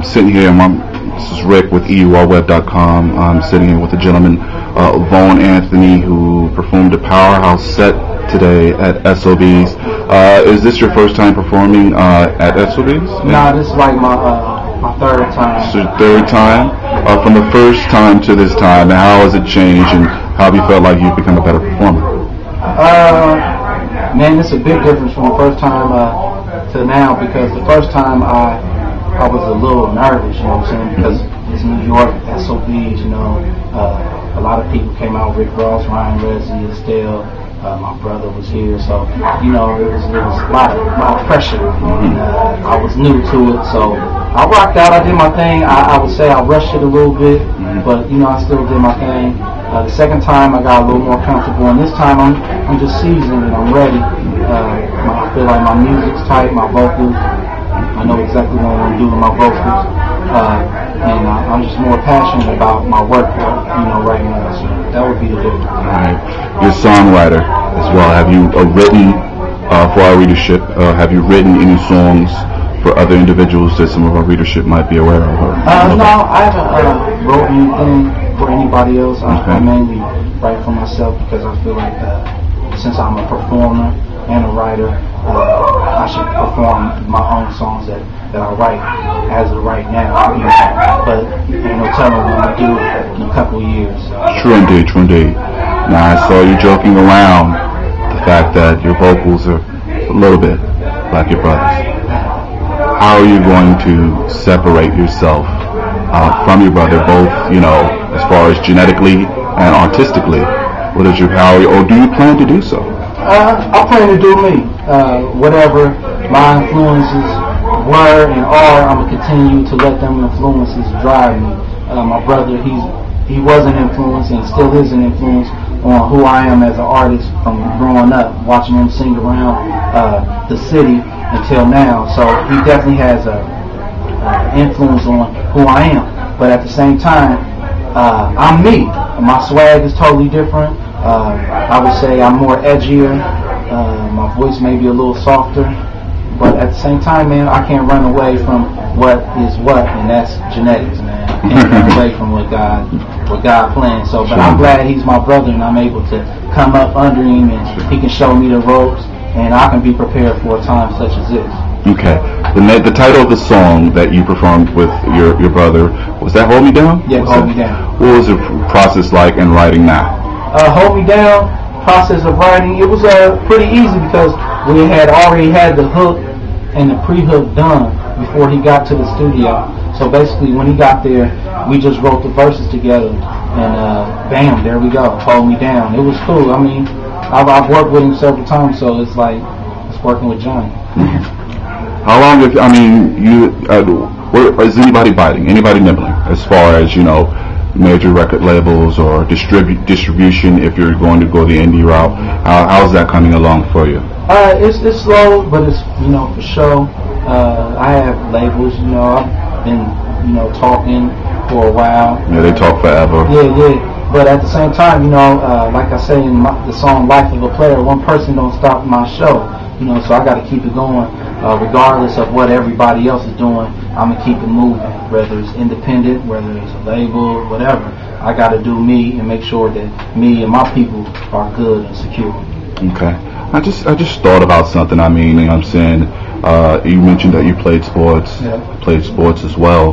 sitting here. This is Rick with EURweb.com. I'm sitting here with a gentleman, Vaughn Anthony, who performed a powerhouse set today at SOB's. Is this your first time performing at SOB's? Nah, this is like my third time. This is your third time? From the first time to this time, how has it changed, and how have you felt like you've become a better performer? Man, it's a big difference from the first time to now, because the first time I was a little nervous, you know what I'm saying, because it's New York, SOBs, you know, a lot of people came out, Rick Ross, Ryan Rezzy, Estelle, my brother was here, so, you know, it was a lot of pressure, and I was new to it, so I rocked out, I did my thing. I would say I rushed it a little bit, but, you know, I still did my thing. The second time I got a little more comfortable, and this time I'm just seasoned and I'm ready. I feel like my music's tight, my vocals, I know exactly what I want to do with my vocals, and I'm just more passionate about my work, you know, right now. So that would be the difference. All right. You're a songwriter as well. Have you written for our readership? Have you written any songs for other individuals that some of our readership might be aware of? No, I haven't wrote anything for anybody else. I mainly write for myself because I feel like since I'm a performer and a writer, I should perform my own songs that I write as of right now. You know, but ain't no telling what I'll do in a couple of years. So. True indeed, true indeed. Now I saw you joking around the fact that your vocals are a little bit like your brother's. How are you going to separate yourself from your brother, both, you know, as far as genetically and artistically? What is your power, or do you plan to do so? I plan to do me. Whatever my influences were and are, I'm going to continue to let them influences drive me. My brother, he was an influence and still is an influence on who I am as an artist from growing up, watching him sing around the city until now. So he definitely has an influence on who I am. But at the same time, I'm me. My swag is totally different. I would say I'm more edgier. My voice may be a little softer. But at the same time, man, I can't run away from what is what, and that's genetics, man. I can't run away from what God planned. So, but I'm glad he's my brother, and I'm able to come up under him, and he can show me the ropes, and I can be prepared for a time such as this. Okay. The title of the song that you performed with your brother, was that Hold Me Down? Yeah, Hold Me Down. What was the process like in writing that? Hold Me Down, process of writing, it was pretty easy because we had already had the hook and the pre-hook done before he got to the studio. So basically when he got there, we just wrote the verses together, and bam, there we go, Hold Me Down. It was cool. I mean, I've worked with him several times, so it's like it's working with Johnny. How long have, I mean, is anybody biting, anybody nibbling as far as, you know, major record labels or distribution if you're going to go the indie route? How's that coming along for you? It's slow, but it's, you know, for sure. I have labels, you know, I've been, you know, talking for a while. Yeah, they talk forever. Yeah. But at the same time, you know, like I say in the song Life of a Player, one person don't stop my show. You know, so I got to keep it going. Regardless of what everybody else is doing, I'm going to keep it moving. Whether it's independent, whether it's a label, whatever. I got to do me and make sure that me and my people are good and secure. Okay. I just thought about something. I mean, you know what I'm saying, you mentioned that you played sports. Yeah. I played sports as well.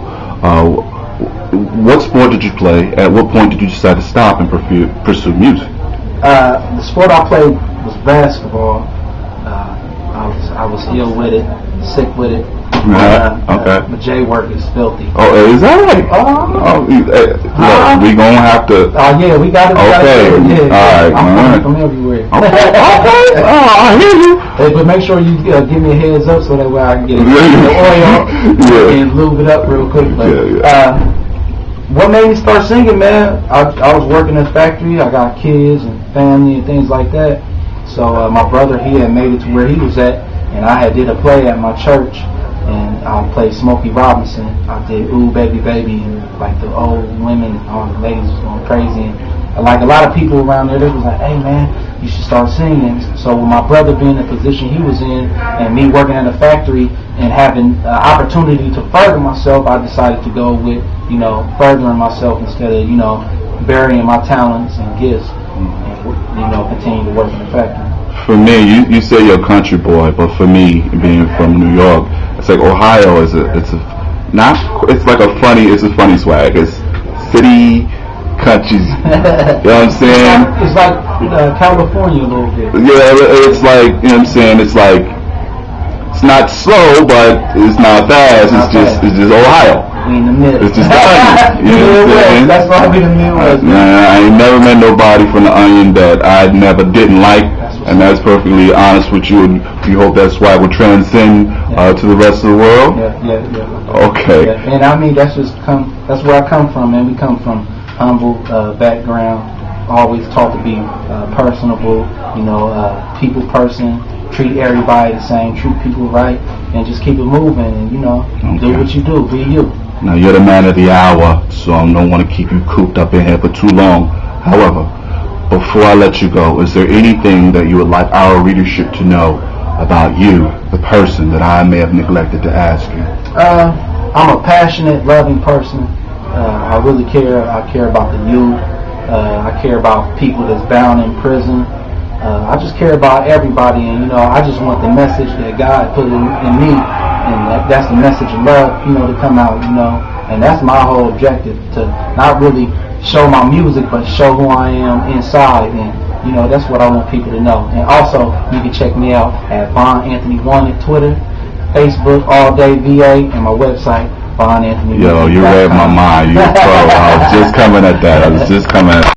What sport did you play? At what point did you decide to stop and pursue music? The sport I played was basketball. I was ill with it, sick with it. Okay. My J work is filthy. Oh, is that right? Look, we gonna have to. Oh yeah, we got it. Okay. All right. I'm from everywhere. Okay. I hear you. Hey, but make sure you give me a heads up so that way I can get the oil and lube it up real quick. But, what made me start singing, man? I was working in a factory. I got kids and family and things like that. So my brother, he had made it to where he was at, and I had did a play at my church, and I played Smokey Robinson. I did Ooh Baby Baby, and like the old women, all the ladies was going crazy. And like a lot of people around there, they was like, "Hey man, you should start singing. So with my brother being in the position he was in, and me working at a factory and having opportunity to further myself, I decided to go with, you know, furthering myself instead of, you know, burying my talents and gifts, and, you know, continue to work in the factory. For me, you say you're a country boy, but for me, being from New York, it's like Ohio is it's a funny swag. It's city, countries. You know what I'm saying? It's like California a little bit. Yeah, it's like, you know what I'm saying? It's like, it's not slow, but it's not fast. It's just Ohio. We in the middle. It's just the onion. You know what I'm saying? That's why we the Midwest. I ain't never met nobody from the onion that I never didn't like, and that's perfectly honest with you. And we hope that swag will transcend to the rest of the world. Yeah. Okay. Yeah. And I mean, that's where I come from, man. We come from humble background. Always taught to be personable, you know, people person. Treat everybody the same. Treat people right, and just keep it moving. And you know, do what you do. Be you. Now, you're the man of the hour, so I don't want to keep you cooped up in here for too long. However, before I let you go, is there anything that you would like our readership to know about you, the person, that I may have neglected to ask you? I'm a passionate, loving person. I really care. I care about the youth. I care about people that's bound in prison. I just care about everybody, and you know, I just want the message that God put in me, and that's the message of love, you know, to come out, you know, and that's my whole objective, to not really show my music, but show who I am inside, and you know, that's what I want people to know. And also, you can check me out at Vaughn Anthony 1 at Twitter, Facebook, All Day VA, and my website, Vaughn Anthony. Yo, you read my mind. You're a pro. I was just coming at that.